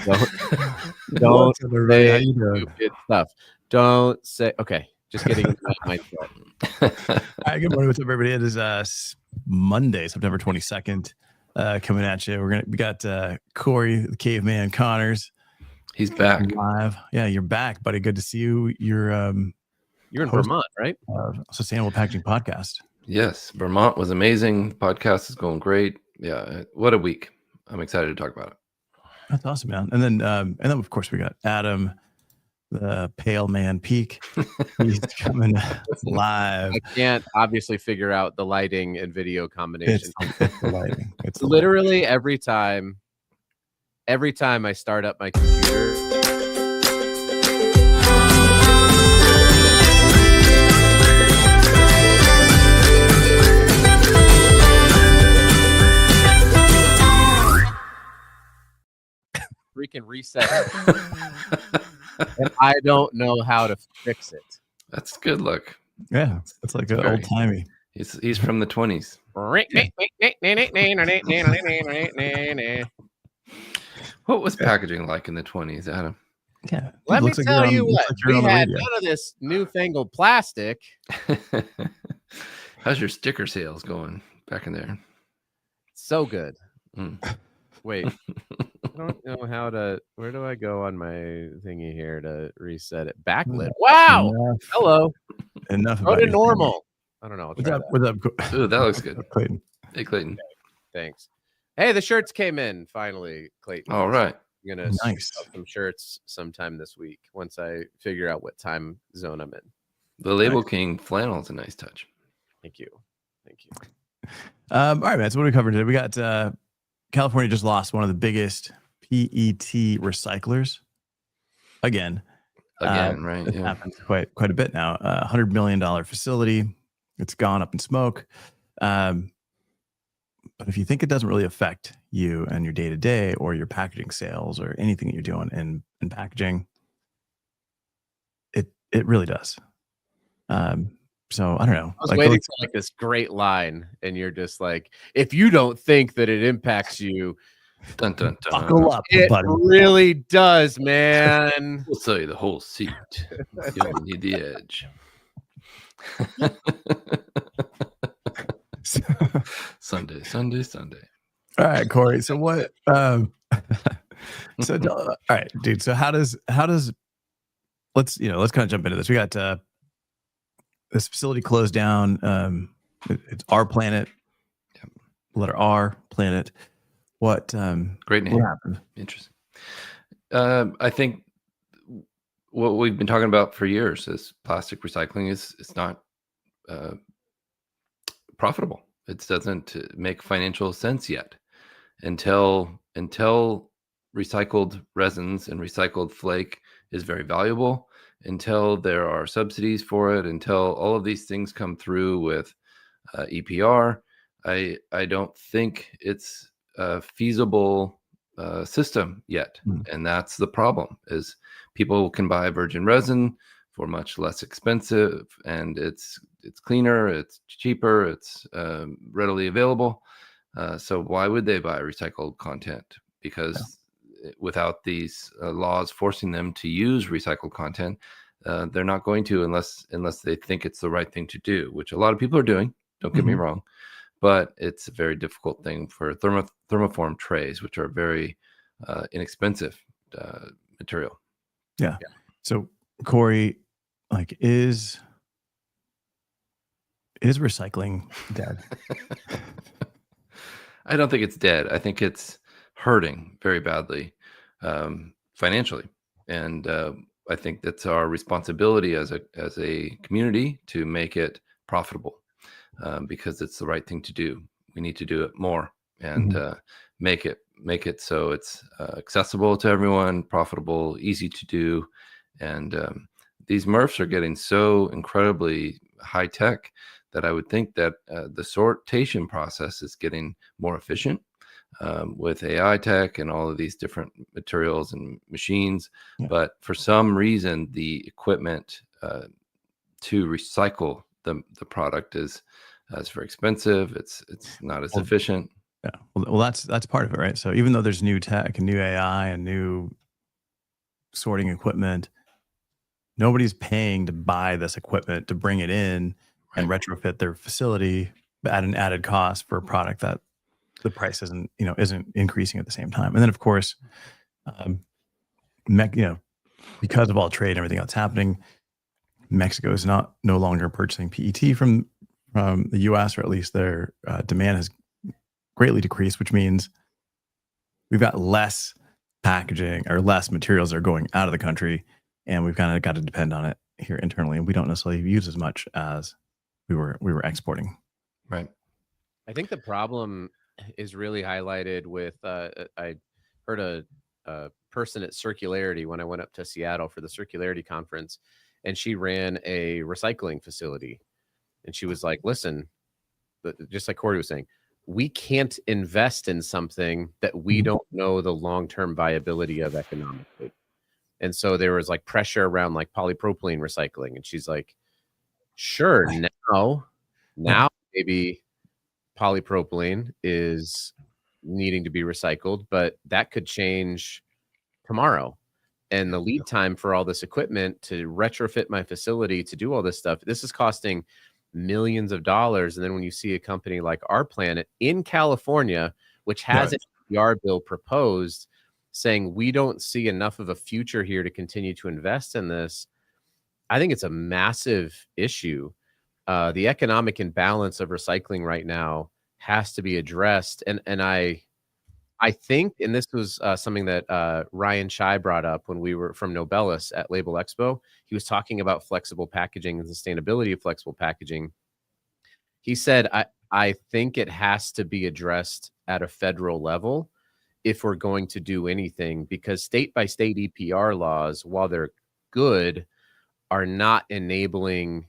Don't What's up, everybody? How say you doing? stupid stuff. Don't say. Okay, just getting into that mindset. All right, good morning. What's up, everybody? It is Monday, September 22nd, coming at you. We got Corey, the caveman Connors. He's back live. Yeah, you're back, buddy. Good to see you. You're in Vermont, right? Sustainable Packaging Podcast. Yes, Vermont was amazing. Podcast is going great. Yeah, what a week. I'm excited to talk about it. That's awesome, man. And then of course we got Adam, the Pale Man Peak. He's coming live. I can't obviously figure out the lighting and video combination. It's the lighting. It's literally every time I start up my computer. Freaking reset. And I don't know how to fix it. That's good luck. Yeah, it's like an old timey. He's from the 20s. What was packaging like in the 20s, Adam? Yeah. Let me tell you what, we had none of this newfangled plastic. How's your sticker sales going back in there? So good. Wait, I don't know how to. Where do I go on my thingy here to reset it? Backlit. Wow. Enough. Hello. Enough. Go to normal. I don't know. What's up? What's up? Ooh, that looks good. Clayton. Hey, Clayton. Thanks. Hey, the shirts came in finally, Clayton. All right. I'm gonna nice some shirts sometime this week once I figure out what time zone I'm in. The Label King flannel is a nice touch. Thank you. All right, man. So what are we covering today? We got California just lost one of the biggest PET recyclers again. Right? It happens quite a bit now. $100 million facility. It's gone up in smoke. But if you think it doesn't really affect you and your day to day or your packaging sales or anything that you're doing in packaging, it really does. So I don't know. I was waiting for like this great line, and you're just like, if you don't think that it impacts you, dun, dun, dun. Buckle up, it buddy. really does, man. We'll sell you the whole seat. You only need the edge. Sunday. All right, Corey. So what? All right, dude. So how does let's kind of jump into this. We got this facility closed down. It's Our Planet. Letter R, Planet. What? Great name. What happened? Interesting. I think what we've been talking about for years is plastic recycling is not profitable. It doesn't make financial sense yet until recycled resins and recycled flake is very valuable, until there are subsidies for it, until all of these things come through with EPR. I don't think it's a feasible system yet. And that's the problem, is people can buy virgin resin for much less expensive, and it's cleaner, it's cheaper, it's readily available. So why would they buy recycled content? Because without these laws forcing them to use recycled content, they're not going to unless they think it's the right thing to do, which a lot of people are doing. Don't get me wrong, but it's a very difficult thing for thermoform trays, which are very inexpensive material. Yeah. So Corey, like, is recycling dead? I don't think it's dead. I think it's hurting very badly financially, and I think that's our responsibility as a community to make it profitable, because it's the right thing to do. We need to do it more and make it so it's accessible to everyone, profitable, easy to do, and these MRFs are getting so incredibly high tech that I would think that the sortation process is getting more efficient with AI tech and all of these different materials and machines. Yeah. But for some reason, the equipment to recycle the product is very expensive. It's not as efficient. Yeah. Well, that's part of it, right? So even though there's new tech and new AI and new sorting equipment, nobody's paying to buy this equipment to bring it in and retrofit their facility at an added cost for a product that the price isn't increasing at the same time. And then of course, um, because of all trade and everything that's happening, Mexico is no longer purchasing PET from the U.S., or at least their demand has greatly decreased, which means we've got less packaging or less materials that are going out of the country, and we've kind of got to depend on it here internally, and we don't necessarily use as much as we were exporting. Right. I think the problem is really highlighted with I heard a person at Circularity when I went up to Seattle for the Circularity conference, and she ran a recycling facility, and she was like, listen, just like Corey was saying, we can't invest in something that we don't know the long-term viability of economically. And so there was like pressure around like polypropylene recycling, and she's like, sure, now maybe polypropylene is needing to be recycled, but that could change tomorrow. And the lead time for all this equipment to retrofit my facility to do all this stuff, this is costing millions of dollars. And then when you see a company like Our Planet in California, which has an EPR bill proposed saying we don't see enough of a future here to continue to invest in this, I think it's a massive issue. The economic imbalance of recycling right now has to be addressed. And I think, and this was something that Ryan Shai brought up when we were from Nobelis at Label Expo. He was talking about flexible packaging and sustainability of flexible packaging. He said, I think it has to be addressed at a federal level if we're going to do anything, because state by state EPR laws, while they're good, are not enabling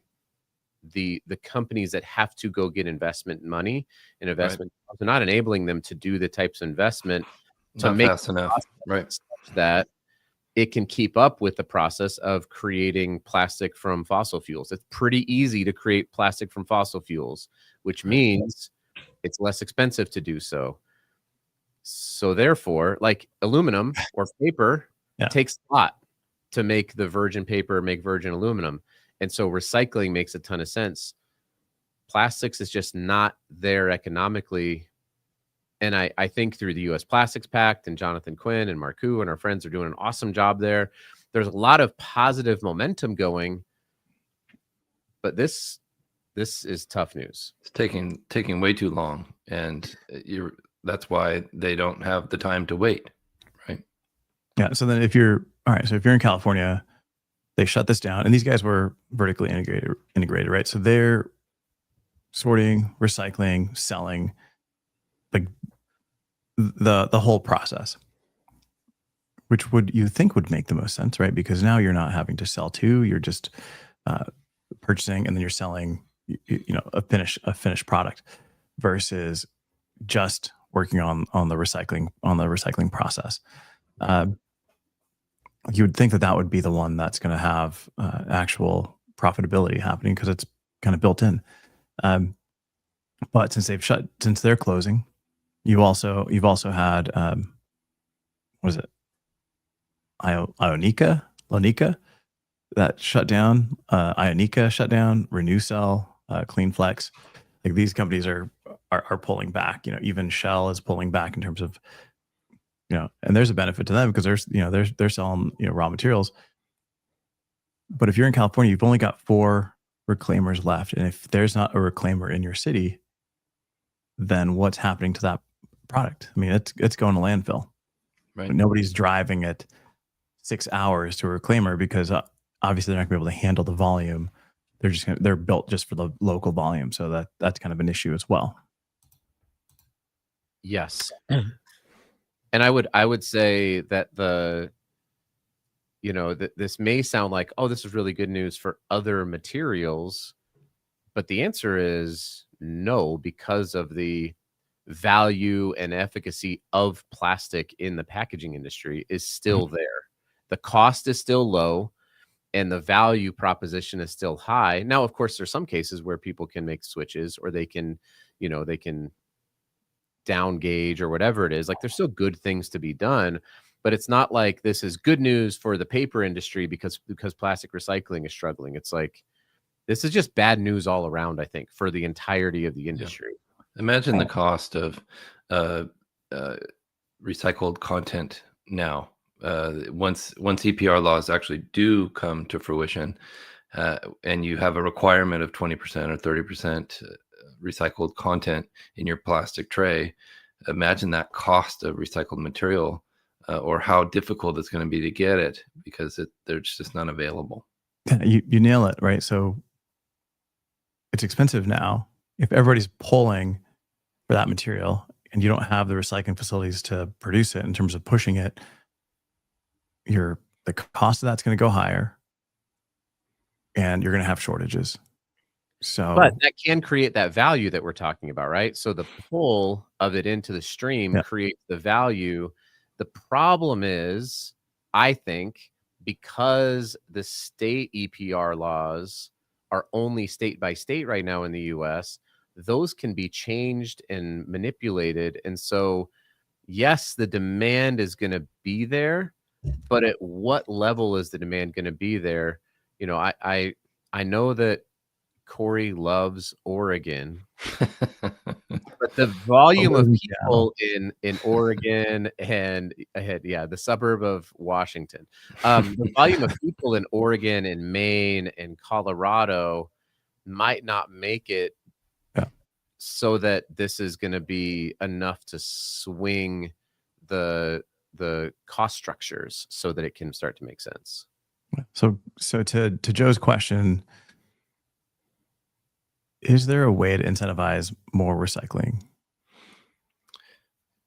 the companies that have to go get investment money and investment. They're not enabling them to do the types of investment to Not make fast enough, right? such that it can keep up with the process of creating plastic from fossil fuels. It's pretty easy to create plastic from fossil fuels, which means it's less expensive to do so. So therefore, like aluminum or paper takes a lot to make the virgin paper, make virgin aluminum. And so recycling makes a ton of sense. Plastics is just not there economically. And I think through the US Plastics Pact and Jonathan Quinn and Marku and our friends are doing an awesome job there. There's a lot of positive momentum going, but this is tough news. It's taking way too long, and that's why they don't have the time to wait, right? Yeah. So then if you're in California, they shut this down, and these guys were vertically integrated, right? So they're sorting, recycling, selling, like the whole process, which you think would make the most sense, right? Because now you're not having to sell too; you're just purchasing, and then you're selling, a finished product, versus just working on the recycling process. You would think that would be the one that's going to have actual profitability happening, because it's kind of built in. But since they're closing, you've also had what is it, Ionica that shut down, Ionica shut down, Renewcell, CleanFlex. Like these companies are pulling back. Even Shell is pulling back in terms of, and there's a benefit to them because they're selling raw materials. But if you're in California, you've only got 4 reclaimers left, and if there's not a reclaimer in your city, then what's happening to that product? I mean, it's going to landfill. Right. But nobody's driving it 6 hours to a reclaimer, because obviously they're not going to be able to handle the volume. They're built just for the local volume, so that's kind of an issue as well. Yes. And I would say that this may sound like, oh, this is really good news for other materials, but the answer is no, because of the value and efficacy of plastic in the packaging industry is still there. The cost is still low, and the value proposition is still high. Now, of course, there's some cases where people can make switches, or they can down gauge or whatever it is. Like there's still good things to be done, but it's not like this is good news for the paper industry because plastic recycling is struggling. It's like this is just bad news all around, I think, for the entirety of the industry. Imagine the cost of recycled content now. Once EPR laws actually do come to fruition, and you have a requirement of 20% or 30% recycled content in your plastic tray, imagine that cost of recycled material, or how difficult it's going to be to get it because there's just none available. You nail it, right? So it's expensive now. If everybody's pulling for that material and you don't have the recycling facilities to produce it in terms of pushing it, the cost of that's going to go higher and you're going to have shortages. So, but that can create that value that we're talking about, right? So the pull of it into the stream creates the value. The problem is, I think, because the state EPR laws are only state by state right now in the US, those can be changed and manipulated. And so, yes, the demand is going to be there, but at what level is the demand going to be there? You know, I know that Corey loves Oregon, but the volume of people in Oregon and the suburb of Washington, the volume of people in Oregon and Maine and Colorado might not make it so that this is going to be enough to swing the cost structures so that it can start to make sense. So to Joe's question, is there a way to incentivize more recycling?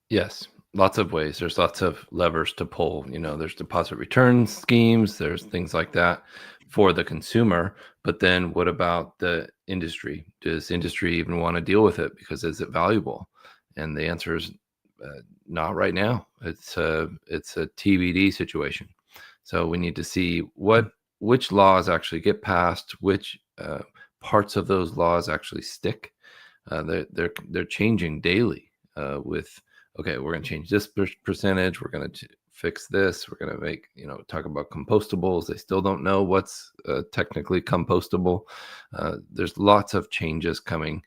Yes, lots of ways. There's lots of levers to pull. You know, there's deposit return schemes, there's things like that for the consumer. But then what about the industry? Does industry even want to deal with it? Because is it valuable? And the answer is not right now. It's a TBD situation. So we need to see which laws actually get passed, which parts of those laws actually stick. They're changing daily with, okay, we're going to change this percentage. We're going to fix this. We're going to make, talk about compostables. They still don't know what's technically compostable. There's lots of changes coming,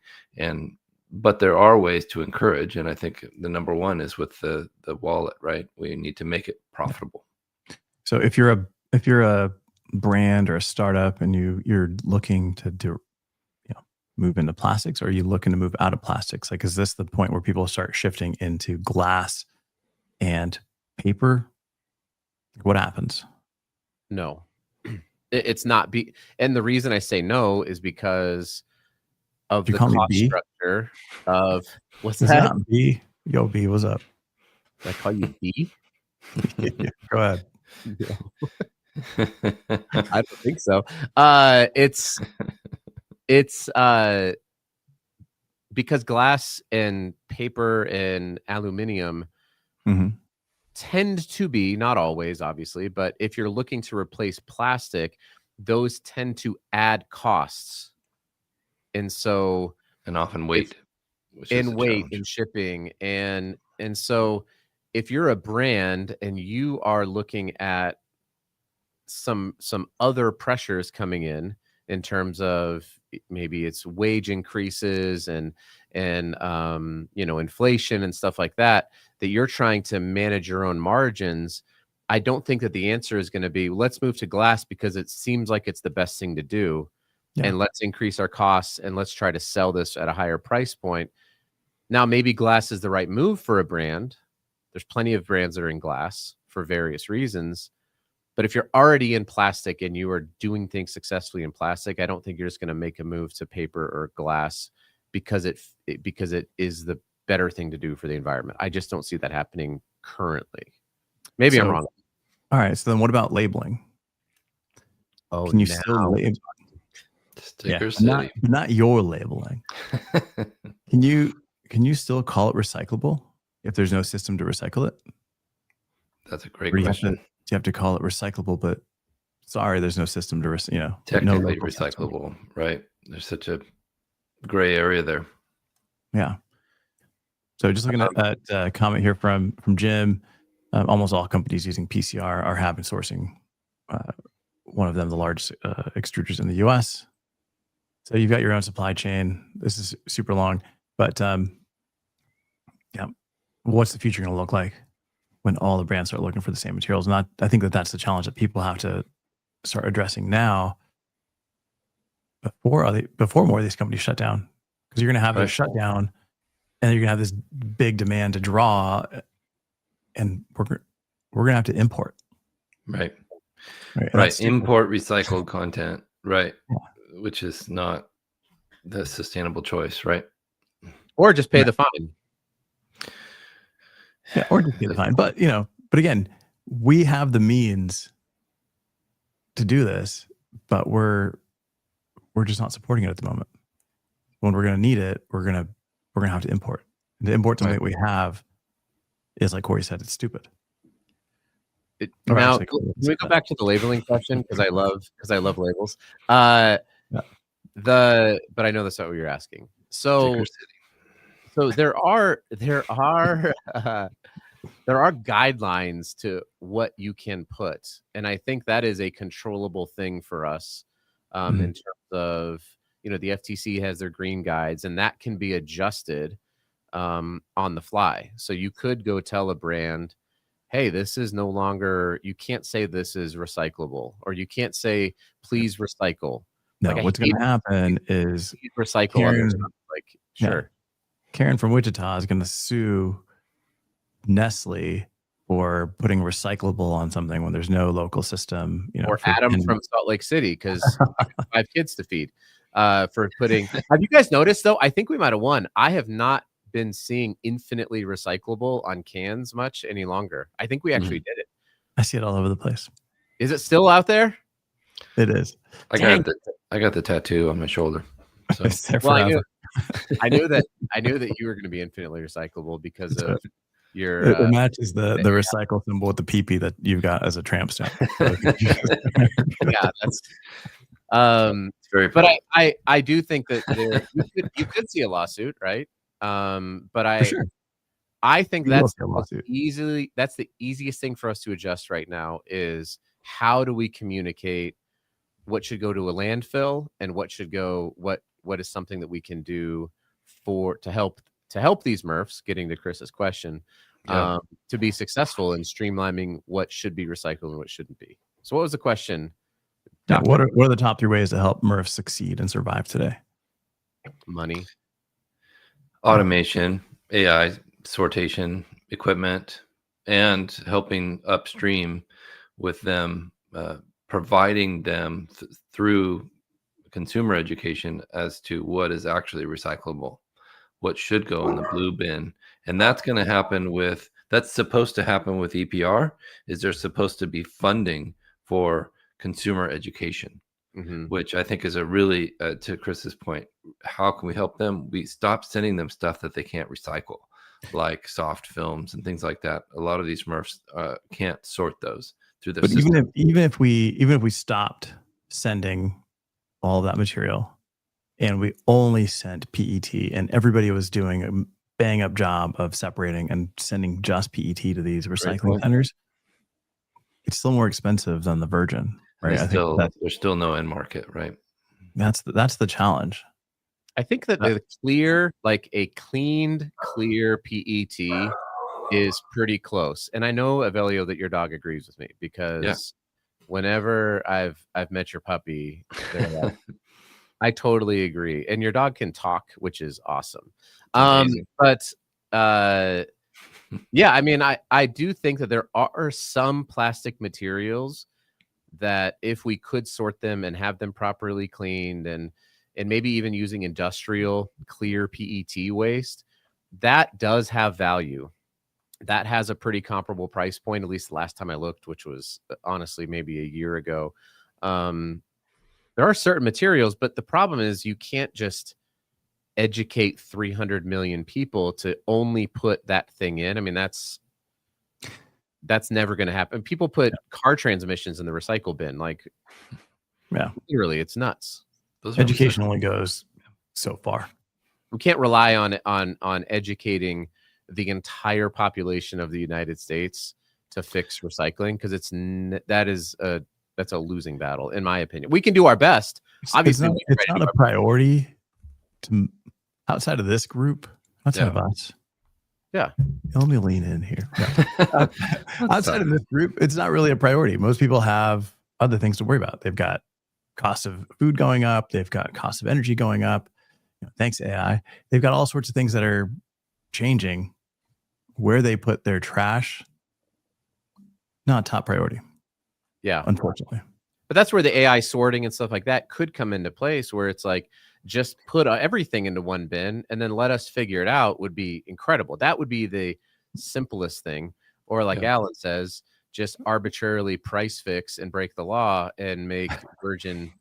but there are ways to encourage. And I think the number one is with the wallet, right? We need to make it profitable. So if you're a brand or a startup and you're looking to move into plastics, or are you looking to move out of plastics? Like, is this the point where people start shifting into glass and paper? What happens? No, it's not. And the reason I say no is because of the cost structure of what's that? Not B. Yo, B, what's up? Did I call you B? Yeah, go ahead. I don't think so. It's because glass and paper and aluminum tend to be, not always, obviously, but if you're looking to replace plastic, those tend to add costs. And so, and often weight, and shipping. And so if you're a brand and you are looking at some other pressures coming in terms of maybe it's wage increases and inflation and stuff like that you're trying to manage your own margins, I don't think that the answer is going to be, let's move to glass because it seems like it's the best thing to do. Yeah. And let's increase our costs and let's try to sell this at a higher price point. Now, maybe glass is the right move for a brand. There's plenty of brands that are in glass for various reasons. But if you're already in plastic and you are doing things successfully in plastic, I don't think you're just going to make a move to paper or glass because it is the better thing to do for the environment. I just don't see that happening currently. Maybe I'm wrong. All right. So then what about labeling? Oh, can you still label? Sticker City. Not your labeling. Can you still call it recyclable if there's no system to recycle it? That's a great question. You have to call it recyclable, but sorry, there's no system to technically recyclable, right? There's such a gray area there. Yeah. So just looking at a comment here from Jim, almost all companies using PCR are having sourcing. One of them, the largest extruders in the U.S. So you've got your own supply chain. This is super long, but yeah, what's the future going to look like when all the brands start looking for the same materials? And I think that's the challenge that people have to start addressing now before more of these companies shut down, because you're going to have a shutdown, and you're going to have this big demand to draw, and we're going to have to import. Right. Right. Import recycled content. Right. Yeah. Which is not the sustainable choice. Right. Or just pay the fine. Yeah. Or just pay the fine. But, but again, we have the means to do this, but we're just not supporting it at the moment. When we're going to need it, we're going to have to import. And to import something that we have is, like Corey said, it's stupid. Now, can we go back to the labeling question? Because I love labels. But I know that's not what you're asking. So there are guidelines to what you can put, and I think that is a controllable thing for us in terms of, the FTC has their green guides, and that can be adjusted on the fly. So you could go tell a brand, hey, this is no longer, you can't say this is recyclable, or you can't say, please recycle. No, what's going to happen is recycle other stuff. Sure. Karen from Wichita is going to sue Nestle for putting recyclable on something when there's no local system. Or Adam from Salt Lake City, because 5 kids to feed, for putting. Have you guys noticed, though? I think we might have won. I have not been seeing infinitely recyclable on cans much any longer. I think we actually did it. I see it all over the place. Is it still out there? It is. I got the tattoo on my shoulder. So. It's there forever. I knew that you were going to be infinitely recyclable because of your. It matches the recycle symbol with the PP that you've got as a tramp stamp. Yeah, that's. It's very. But I do think that you could see a lawsuit, right? But I think that's the easiest thing for us to adjust right now is how do we communicate what should go to a landfill and what should go, what is something that we can do to help these MRFs, getting to Chris's question, to be successful in streamlining what should be recycled and what shouldn't be. So what was the question? Yeah, what are the top 3 ways to help MRFs succeed and survive today? Money. Automation, AI, sortation, equipment, and helping upstream with them, providing them through consumer education as to what is actually recyclable, what should go in the blue bin. And that's going to happen that's supposed to happen with EPR, is there's supposed to be funding for consumer education. Which I think is a really, to Chris's point, how can we help them? We stop sending them stuff that they can't recycle, like soft films and things like that. A lot of these MRFs can't sort those through the system. But even if we stopped sending all of that material and we only sent PET, and everybody was doing a bang up job of separating and sending just PET to these recycling centers, it's still more expensive than the virgin. Right. There's still no end market, right? That's the challenge. I think that the a cleaned, clear PET is pretty close. And I know, Avelio, that your dog agrees with me, because whenever I've met your puppy, I totally agree. And your dog can talk, which is awesome. But yeah, I mean, I do think that there are some plastic materials that if we could sort them and have them properly cleaned, and maybe even using industrial clear PET waste, that does have value. That has a pretty comparable price point, at least the last time I looked, which was honestly maybe a year ago. There are certain materials, but the problem is you can't just educate 300 million people to only put that thing in. I mean, that's never going to happen. People put car transmissions in the recycle bin. Literally, it's nuts. Education only goes so far. We can't rely on educating the entire population of the United States to fix recycling, because that's a losing battle, in my opinion. We can do our best. Obviously, it's not a priority to outside of this group, outside of us. Yeah. Let me lean in here. Yeah. Outside of this group, it's not really a priority. Most people have other things to worry about. They've got cost of food going up. They've got cost of energy going up. Thanks to AI, they've got all sorts of things that are changing. Where they put their trash, not top priority. Yeah. Unfortunately. But that's where the AI sorting and stuff like that could come into place, where it's like, just put everything into one bin and then let us figure it out would be incredible. That would be the simplest thing. Or like Alan says, just arbitrarily price fix and break the law and make virgin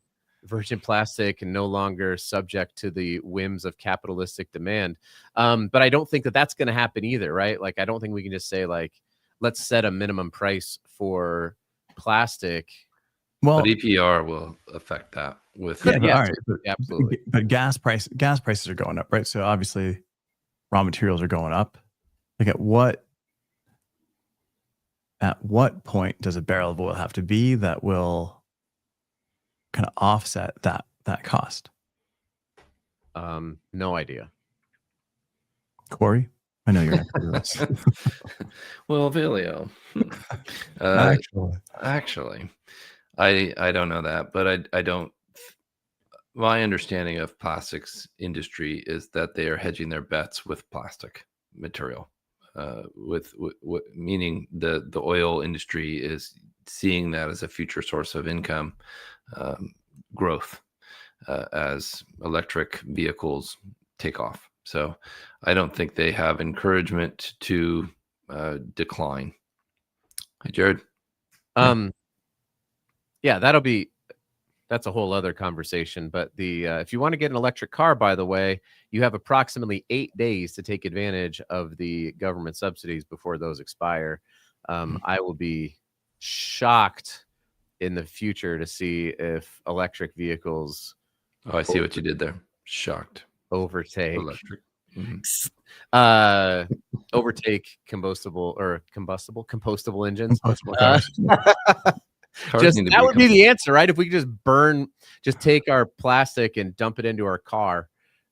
plastic and no longer subject to the whims of capitalistic demand. But I don't think that that's going to happen either, right? Like, I don't think we can just say, like, let's set a minimum price for plastic. Well, but EPR will affect that with all right, absolutely. But gas prices are going up, right? So obviously, raw materials are going up. Like, at what point does a barrel of oil have to be that will kind of offset that cost? No idea. Corey, I know you're not this. Well, Vilio. Actually, I don't know that, but I don't. My understanding of plastics industry is that they are hedging their bets with plastic material, with meaning the oil industry is seeing that as a future source of income growth as electric vehicles take off. So I don't think they have encouragement to decline. Hey, Jared. Yeah, that's a whole other conversation. But if you want to get an electric car, by the way, you have approximately 8 days to take advantage of the government subsidies before those expire. I will be shocked in the future to see if electric vehicles. Oh, I see what you did there. Shocked. Overtake electric. Overtake compostable engines. That would be the answer, right? If we could just take our plastic and dump it into our car,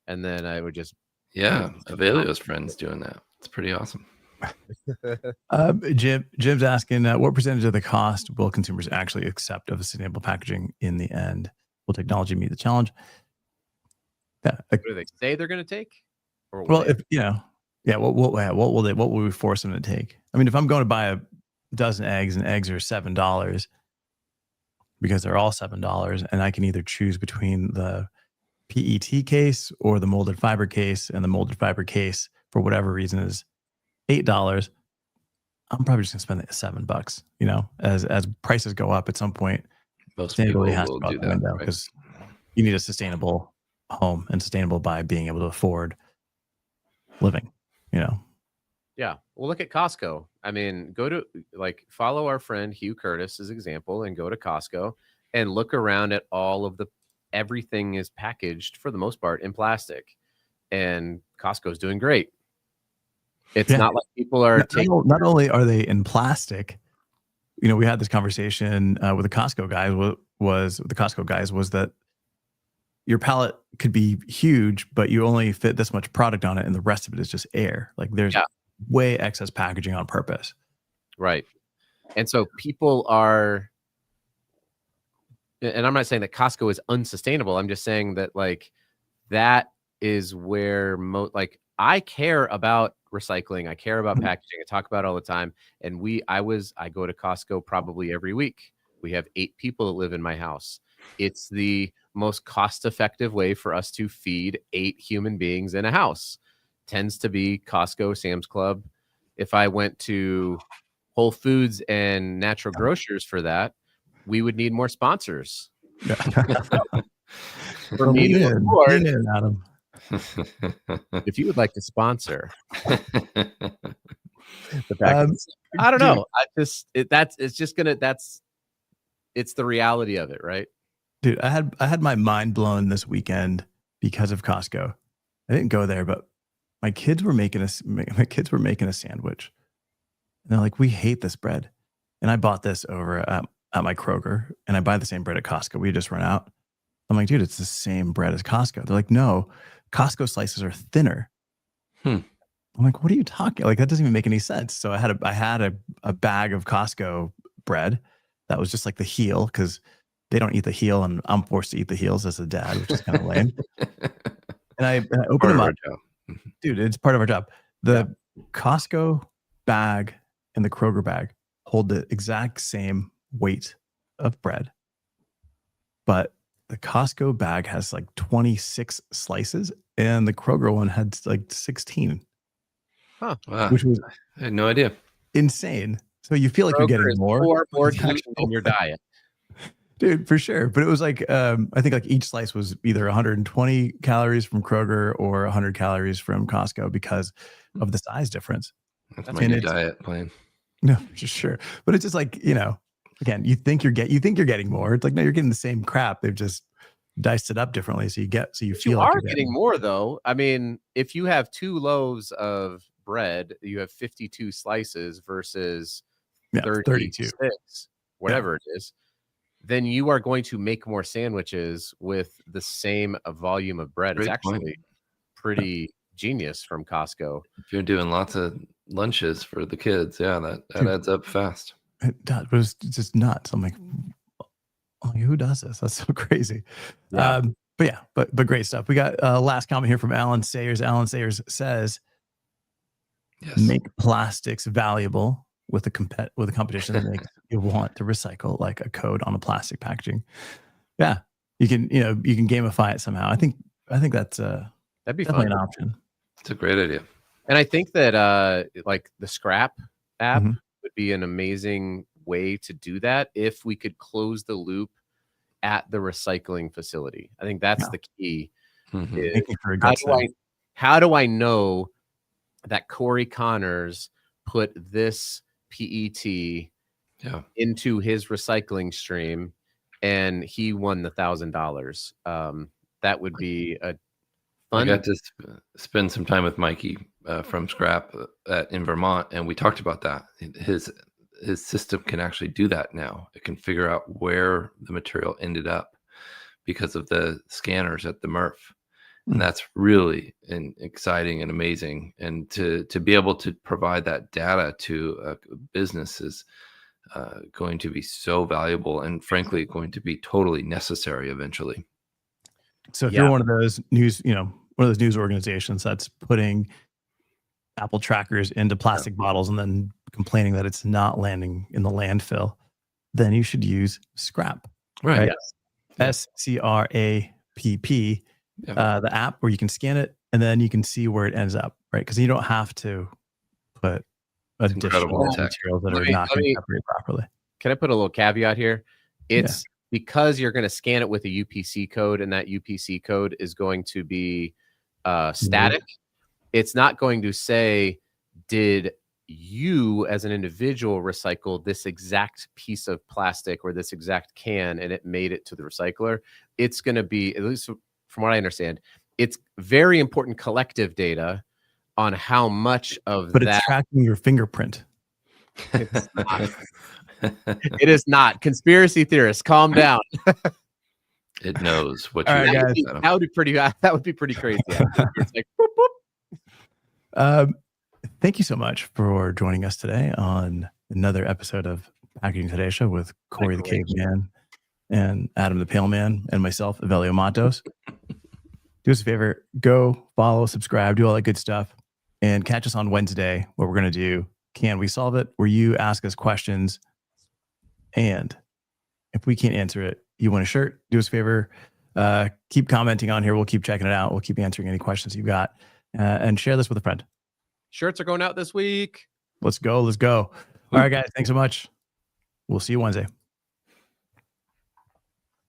and then I would just Avelio's friends doing that. It's pretty awesome. Jim's asking, what percentage of the cost will consumers actually accept of sustainable packaging in the end? Will technology meet the challenge? What do they say they're going to take? What will we force them to take? I mean, if I'm going to buy a dozen eggs and eggs are $7 because they're all $7, and I can either choose between the PET case or the molded fiber case, and the molded fiber case for whatever reason is $8, I'm probably just gonna spend $7. As prices go up at some point, most people will do that because you need a sustainable home, and sustainable by being able to afford living. Yeah. Well, look at Costco. I mean, follow our friend Hugh Curtis's example and go to Costco and look around at everything is packaged for the most part in plastic, and Costco's doing great. It's not like people are not only are they in plastic. We had this conversation with the Costco guys was that your pallet could be huge, but you only fit this much product on it, and the rest of it is just air. Like, there's way excess packaging on purpose. Right. And so people are, and I'm not saying that Costco is unsustainable. I'm just saying that, like, that is where I care about recycling. I care about packaging. I talk about it all the time. And I go to Costco probably every week. We have 8 people that live in my house. It's the most cost-effective way for us to feed 8 human beings in a house. Tends to be Costco, Sam's Club. If I went to Whole Foods and Natural Grocers for that, we would need more sponsors. For me to afford, Adam. If you would like to sponsor the package, I don't know. It's the reality of it, right? Dude, I had my mind blown this weekend because of Costco. I didn't go there, but my kids were making a sandwich. And they're like, we hate this bread. And I bought this over at my Kroger, and I buy the same bread at Costco. We just run out. I'm like, dude, it's the same bread as Costco. They're like, no, Costco slices are thinner. Hmm. I'm like, what are you talking? Like, that doesn't even make any sense. So I had a bag of Costco bread that was just like the heel, because they don't eat the heel, and I'm forced to eat the heels as a dad, which is kind of lame. And I opened Part them of up. our job. Dude, it's part of our job. The Costco bag and the Kroger bag hold the exact same weight of bread, but the Costco bag has like 26 slices and the Kroger one had like 16, Wow. which was I had no idea. insane. So you feel like you're Kroger getting is more. more It's gluten actually- in your diet. Dude, for sure. But it was like, I think like each slice was either 120 calories from Kroger or 100 calories from Costco because of the size difference. That's That's my new it's- diet plan. No, for sure. But it's just like, again, you think you're getting more. It's like, no, you're getting the same crap. They've just diced it up differently. So you But feel you like are you're getting more though. I mean, if you have 2 loaves of bread, you have 52 slices versus 32. 36, whatever it is, then you are going to make more sandwiches with the same volume of bread. Great It's actually point. pretty genius from Costco. If you're doing lots of lunches for the kids, that Dude. adds up fast. It does, but it's just nuts. I'm like, who does this? That's so crazy. Yeah. But great stuff. We got last comment here from Alan Sayers. Alan Sayers says, Yes. make plastics valuable with a competition that makes you want to recycle, like a code on a plastic packaging. Yeah, you can gamify it somehow. I think that's That'd be definitely fun. an option. It's a great idea. And I think that like the Scrap app Mhm. would be an amazing way to do that if we could close the loop at the recycling facility. I think that's Yeah. the key. Mhm. Is Thank you for a how good how do I know that Corey Connors put this PET Yeah. into his recycling stream and he won the $1,000? That would be a I fun. got to spend some time with Mikey from Scrap in Vermont, and we talked about that. His system can actually do that now. It can figure out where the material ended up because of the scanners at the MRF. And that's really exciting and amazing. And to be able to provide that data to a business is going to be so valuable and frankly going to be totally necessary eventually. So if Yeah. you're one of those news organizations that's putting Apple trackers into plastic bottles and then complaining that it's not landing in the landfill, then you should use Scrap. Right. SCRAPP, the app where you can scan it and then you can see where it ends up, right? Because you don't have to put additional incredible tech. materials that Let are me- not let going to me- separate properly. Can I put a little caveat here? It's because you're going to scan it with a UPC code, and that UPC code is going to be static. It's not going to say, did you as an individual recycle this exact piece of plastic or this exact can and it made it to the recycler. It's going to be, at least from what I understand, it's very important collective data on how much of But that. it's tracking your fingerprint. It's not. It is not. Conspiracy theorists, calm down. It knows what All you right, do, guys. Adam. That would be pretty. That would be pretty crazy. Actually. It's like, boop, boop. Thank you so much for joining us today on another episode of Packaging Today Show with Corey the Caveman and Adam the Pale Man and myself, Evelio Matos. Do us a favor, go follow, subscribe, do all that good stuff, and catch us on Wednesday where we're going to do Can We Solve It? Where you ask us questions, and if we can't answer it, you want a shirt, do us a favor, keep commenting on here. We'll keep checking it out. We'll keep answering any questions you've got, and share this with a friend. Shirts are going out this week. Let's go. All right, guys. Thanks so much. We'll see you Wednesday.